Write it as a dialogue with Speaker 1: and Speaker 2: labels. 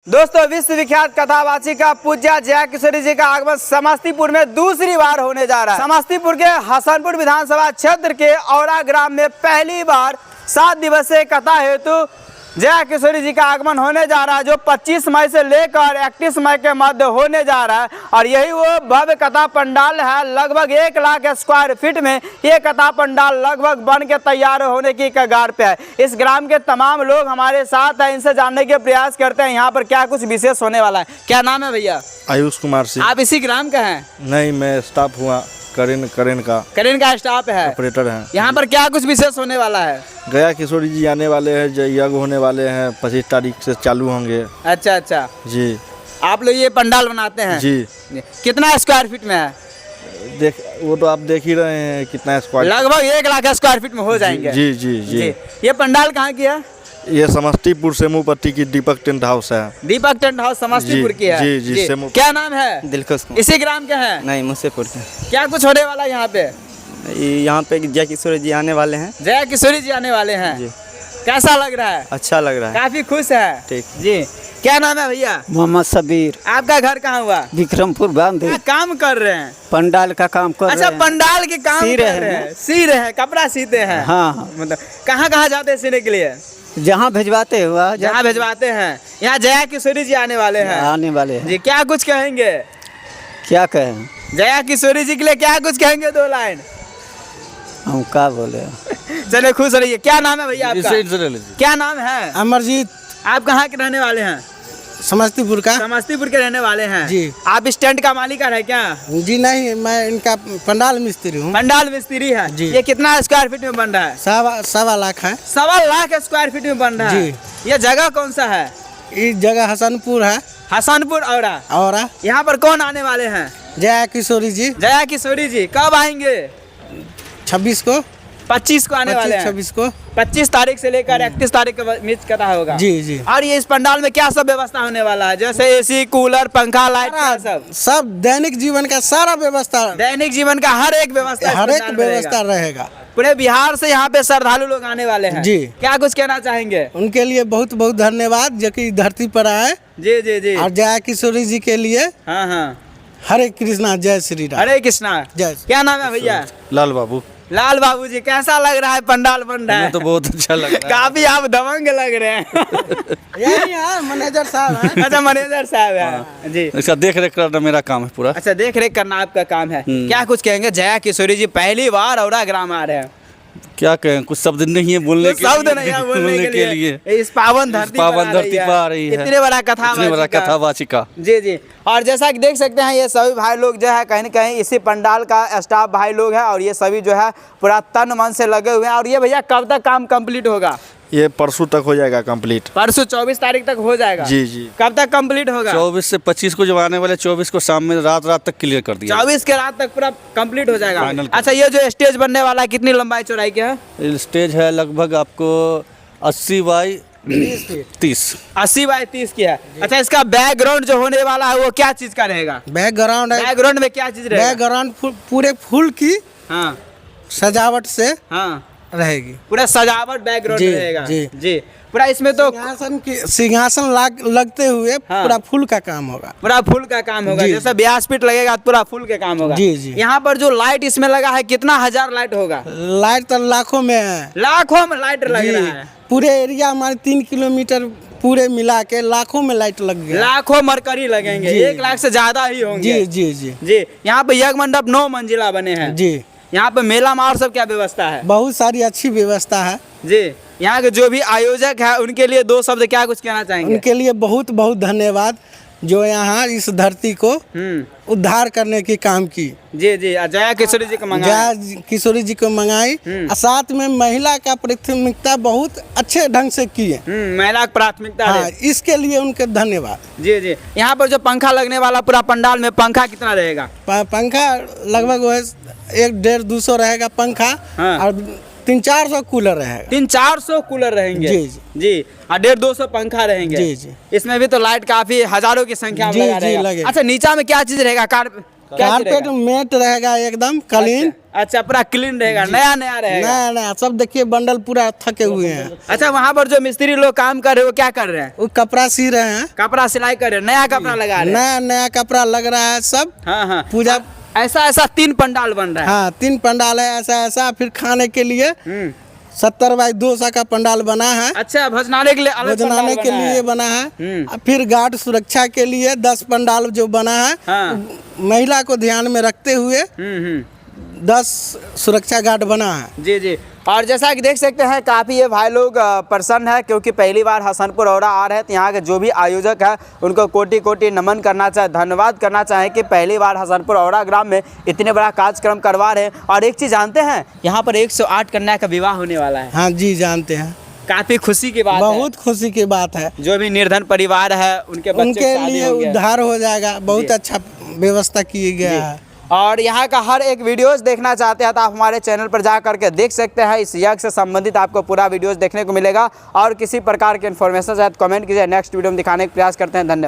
Speaker 1: दोस्तों, विश्व विख्यात कथावाची का पूज्य जया किशोरी जी का आगमन समस्तीपुर में दूसरी बार होने जा रहा है। समस्तीपुर के हसनपुर विधानसभा क्षेत्र के औरा ग्राम में पहली बार 7 दिवसीय कथा हेतु जया किशोरी जी का आगमन होने जा रहा है, जो 25 मई से लेकर 31 मई के मध्य होने जा रहा है। और यही वो भव्य कथा पंडाल है। लगभग 1 लाख स्क्वायर फीट में ये कथा पंडाल लगभग बन के तैयार होने की कगार पे है। इस ग्राम के तमाम लोग हमारे साथ हैं, इनसे जानने के प्रयास करते हैं यहाँ पर क्या कुछ विशेष होने वाला है। क्या नाम है भैया?
Speaker 2: आयुष कुमार सिंह।
Speaker 1: आप इसी ग्राम का हैं?
Speaker 2: नहीं, मैं स्टाफ हुआ करेन का
Speaker 1: स्टाफ है,
Speaker 2: ऑपरेटर है।
Speaker 1: यहाँ पर क्या कुछ विशेष होने वाला है?
Speaker 2: गया किशोरी जी आने वाले हैं, यज्ञ होने वाले हैं, 25 तारीख से चालू होंगे।
Speaker 1: अच्छा
Speaker 2: जी।
Speaker 1: आप लोग ये पंडाल बनाते हैं?
Speaker 2: जी।
Speaker 1: कितना स्क्वायर फीट में है?
Speaker 2: वो तो आप देख ही रहे हैं कितना स्क्वायर।
Speaker 1: लगभग 1 लाख स्क्वायर फीट में हो जाएंगे।
Speaker 2: जी।
Speaker 1: ये पंडाल कहाँ की है?
Speaker 2: ये समस्तीपुर सेमुपट्टी की दीपक टेंट हाउस है।
Speaker 1: दीपक टेंट हाउस समस्तीपुर की है।
Speaker 2: जी।
Speaker 1: क्या नाम है?
Speaker 3: दिलखुश।
Speaker 1: इसी ग्राम के हैं?
Speaker 3: नहीं, मुझसेपुर के।
Speaker 1: क्या कुछ होने वाला है यहाँ पे?
Speaker 3: यहाँ पे जया किशोरी जी आने वाले हैं।
Speaker 1: जया किशोरी जी आने वाले हैं
Speaker 3: जी।
Speaker 1: कैसा लग रहा है?
Speaker 3: अच्छा लग रहा है।
Speaker 1: काफी खुश है।
Speaker 3: ठीक।
Speaker 1: जी। क्या नाम है भैया?
Speaker 4: मोहम्मद सबीर।
Speaker 1: आपका घर कहाँ हुआ?
Speaker 4: विक्रमपुर बांधे।
Speaker 1: क्या काम कर रहे हैं?
Speaker 4: पंडाल का काम कर
Speaker 1: अच्छा,
Speaker 4: रहे हैं।
Speaker 1: पंडाल के काम
Speaker 4: सी
Speaker 1: कर
Speaker 4: रहे
Speaker 1: रहे
Speaker 4: हैं।
Speaker 1: हैं। सी रहे हैं, कपड़ा सीते हैं।
Speaker 4: हाँ।
Speaker 1: मतलब कहाँ जाते हैं सीने के लिए?
Speaker 4: जहाँ भिजवाते हुआ
Speaker 1: जहाँ भिजवाते हैं। यहाँ जया किशोरी जी आने वाले हैं।
Speaker 4: आने वाले हैं।
Speaker 1: जी, क्या कुछ कहेंगे?
Speaker 4: क्या कहें?
Speaker 1: जया किशोरी जी के लिए क्या कुछ कहेंगे? 2 लाइन।
Speaker 4: हम क्या बोले?
Speaker 1: चलिए, खुश रहिए। क्या नाम है भैया आपका? क्या नाम है?
Speaker 5: अमरजीत।
Speaker 1: आप कहाँ के रहने वाले हैं?
Speaker 5: समस्तीपुर का।
Speaker 1: समस्तीपुर के रहने वाले हैं
Speaker 5: जी।
Speaker 1: आप इस टेंट का मालिक है क्या?
Speaker 5: जी नहीं, मैं इनका पंडाल मिस्त्री हूँ।
Speaker 1: पंडाल मिस्त्री है
Speaker 5: जी।
Speaker 1: ये कितना स्क्वायर फीट में बन रहा है?
Speaker 5: 1.25 लाख है।
Speaker 1: 1.25 लाख स्क्वायर फीट में बन रहा है।
Speaker 5: जी।
Speaker 1: ये जगह कौन सा है?
Speaker 5: इस जगह हसनपुर है।
Speaker 1: हसनपुर औरा।
Speaker 5: और
Speaker 1: यहाँ पर कौन आने वाले हैं?
Speaker 5: जया किशोरी जी।
Speaker 1: जया किशोरी जी कब आएंगे?
Speaker 5: 26 को।
Speaker 1: 25 को आने वाले हैं।
Speaker 5: 26 को।
Speaker 1: 25 तारीख से लेकर 31 तारीख के बीच कथा होगा।
Speaker 5: जी।
Speaker 1: और ये इस पंडाल में क्या सब व्यवस्था होने वाला है? जैसे एसी, कूलर, पंखा, लाइट,
Speaker 5: सब दैनिक जीवन का सारा व्यवस्था।
Speaker 1: दैनिक जीवन का हर एक व्यवस्था।
Speaker 5: हर एक व्यवस्था रहेगा।
Speaker 1: पूरे बिहार से यहाँ पे श्रद्धालु लोग आने वाले हैं।
Speaker 5: जी।
Speaker 1: क्या कुछ कहना चाहेंगे?
Speaker 5: उनके लिए बहुत बहुत धन्यवाद जो कि धरती पर आए।
Speaker 1: जी।
Speaker 5: और जया किशोरी जी के लिए
Speaker 1: हाँ।
Speaker 5: हरे कृष्णा, जय श्री राम।
Speaker 1: हरे कृष्णा।
Speaker 5: जय।
Speaker 1: क्या नाम है भैया?
Speaker 2: लाल बाबू।
Speaker 1: लाल बाबू जी, कैसा लग रहा है पंडाल बन रहा है?
Speaker 2: तो बहुत अच्छा लग रहा है।
Speaker 1: काफी आप दबंग लग रहे हैं।
Speaker 5: यही है, मैनेजर साहब हैं।
Speaker 1: अच्छा, मैनेजर साहब है। जी।
Speaker 2: इसका देख रेख करना मेरा काम है पूरा।
Speaker 1: अच्छा, देख रेख करना आपका काम है। क्या कुछ कहेंगे? जया किशोरी जी पहली बार औरा ग्राम आ रहे हैं।
Speaker 2: क्या कहें, कुछ शब्द नहीं है बोलने के
Speaker 1: शब्द नहीं है बोलने के लिए। इस पावन धरती पर आ रही है। इतने बड़ा
Speaker 2: कथावाची का।
Speaker 1: जी। और जैसा कि देख सकते हैं, ये सभी भाई लोग जो है कहीं न कहीं इसी पंडाल का स्टाफ भाई लोग हैं। और ये सभी जो है पूरा तन मन से लगे हुए हैं। और ये भैया कब तक काम कंप्लीट होगा?
Speaker 2: ये परसों तक हो जाएगा कंप्लीट।
Speaker 1: परसों 24 तारीख तक हो जाएगा।
Speaker 2: जी।
Speaker 1: कब तक कंप्लीट होगा?
Speaker 2: 24 से 25 को जब आने वाले, 24 को शाम में रात तक क्लियर कर दिया।
Speaker 1: 24 के रात तक पूरा कंप्लीट हो जाएगा।
Speaker 2: फाइनल।
Speaker 1: अच्छा, ये जो स्टेज बनने वाला है कितनी लंबाई चौड़ाई के है?
Speaker 2: स्टेज है लगभग आपको 80 बाई 30।
Speaker 1: 80 बाई 30 की है। अच्छा, इसका बैकग्राउंड जो होने वाला है वो क्या चीज का रहेगा?
Speaker 5: बैकग्राउंड
Speaker 1: में क्या चीज रहेगा?
Speaker 5: बैकग्राउंड पूरे फूल की
Speaker 1: हाँ।
Speaker 5: सजावट से
Speaker 1: हाँ।
Speaker 5: रहेगी।
Speaker 1: पूरा सजावट बैकग्राउंड
Speaker 5: जी,
Speaker 1: रहेगा।
Speaker 5: जी।
Speaker 1: जी। पूरा इसमें तो
Speaker 5: सिंहासन लगते हुए
Speaker 1: हाँ।
Speaker 5: पूरा फूल का काम होगा।
Speaker 1: पूरा फूल का काम होगा।
Speaker 5: जी।
Speaker 1: जैसे व्यासपीठ लगेगा पूरा फूल का काम होगा।
Speaker 5: जी।
Speaker 1: यहाँ पर जो लाइट इसमें लगा है, कितना हजार लाइट होगा?
Speaker 5: लाइट तो लाखों में है।
Speaker 1: लाखों में लाइट लग
Speaker 5: जी।
Speaker 1: रहा है।
Speaker 5: पूरे एरिया हमारे 3 किलोमीटर पूरे मिला के लाखों में लाइट लग गया।
Speaker 1: लाखों मरकरी लगेंगे।
Speaker 5: जी।
Speaker 1: 1 लाख से ज्यादा ही होंगे।
Speaker 5: जी।
Speaker 1: यहाँ पे यज्ञ मंडप 9 मंजिला बने हैं।
Speaker 5: जी।
Speaker 1: यहाँ पे मेला मार सब क्या व्यवस्था है?
Speaker 5: बहुत सारी अच्छी व्यवस्था है।
Speaker 1: जी। यहाँ के जो भी आयोजक है उनके लिए 2 शब्द क्या कुछ कहना चाहेंगे?
Speaker 5: उनके लिए बहुत बहुत धन्यवाद जो यहाँ इस धरती को उद्धार करने की काम की।
Speaker 1: जी। जया किशोरी जी को मंगाई।
Speaker 5: जया किशोरी जी को मंगाई। और साथ में महिला का प्राथमिकता बहुत अच्छे ढंग से किए।
Speaker 1: महिला की प्राथमिकता है।
Speaker 5: हाँ, इसके लिए उनके धन्यवाद।
Speaker 1: जी। यहाँ पर जो पंखा लगने वाला पूरा पंडाल में पंखा कितना रहेगा?
Speaker 5: पंखा लगभग वो 100-150 रहेगा पंखा।
Speaker 1: हाँ।
Speaker 5: और 300-400 कूलर रहेगा।
Speaker 1: 300-400 कूलर रहेंगे। जी। और 150-200 पंखा रहेंगे।
Speaker 5: जी।
Speaker 1: इसमें भी तो लाइट काफी हजारों की संख्या में लगा रहेगा। अच्छा, नीचा में क्या चीज रहेगा?
Speaker 5: कारपेट मेट रहेगा एकदम क्लीन।
Speaker 1: अच्छा पूरा क्लीन रहेगा, नया नया रहेगा।
Speaker 5: नया नया सब देखिए, बंडल पूरा थके हुए हैं।
Speaker 1: अच्छा वहाँ पर जो मिस्त्री लोग काम कर रहे हैं वो क्या कर रहे हैं?
Speaker 5: वो कपड़ा सी रहे हैं,
Speaker 1: कपड़ा सिलाई कर रहे हैं, नया कपड़ा लगा रहे हैं।
Speaker 5: नया नया कपड़ा लग रहा है सब।
Speaker 1: हाँ हाँ
Speaker 5: पूजा
Speaker 1: ऐसा ऐसा 3 पंडाल बन रहा है।
Speaker 5: हाँ 3 पंडाल है ऐसा ऐसा। फिर खाने के लिए 70 बाई 200 का पंडाल बना है।
Speaker 1: अच्छा भोजनालय के लिए अलग
Speaker 5: भोजनालय
Speaker 1: पंडाल
Speaker 5: के
Speaker 1: बना
Speaker 5: लिए
Speaker 1: है।
Speaker 5: बना है। फिर गार्ड सुरक्षा के लिए 10 पंडाल जो बना है,
Speaker 1: हाँ।
Speaker 5: महिला को ध्यान में रखते हुए 10 सुरक्षा गार्ड बना है।
Speaker 1: जी जी। और जैसा कि देख सकते हैं काफ़ी ये भाई लोग प्रसन्न है, क्योंकि पहली बार हसनपुर औरा आ रहे हैं। तो यहाँ के जो भी आयोजक है उनको कोटि कोटि नमन करना चाहे, धन्यवाद करना चाहें कि पहली बार हसनपुर औरा ग्राम में इतने बड़ा कार्यक्रम करवा रहे हैं। और एक चीज़ जानते हैं, यहाँ पर 108 कन्या का विवाह होने वाला है।
Speaker 5: हाँ जी जानते हैं,
Speaker 1: काफ़ी खुशी की बात
Speaker 5: बहुत खुशी की बात है।
Speaker 1: है। जो भी निर्धन परिवार है उनके बच्चे
Speaker 5: उनके
Speaker 1: शादी
Speaker 5: लिए
Speaker 1: होंगे।
Speaker 5: उद्धार हो जाएगा। बहुत अच्छा व्यवस्था की गया है।
Speaker 1: और यहाँ का हर एक वीडियोस देखना चाहते हैं तो आप हमारे चैनल पर जा करके देख सकते हैं। इस यज्ञ से संबंधित आपको पूरा वीडियोस देखने को मिलेगा। और किसी प्रकार की इन्फॉर्मेशन चाहे तो कमेंट कीजिए, नेक्स्ट वीडियो में दिखाने का प्रयास करते हैं। धन्यवाद।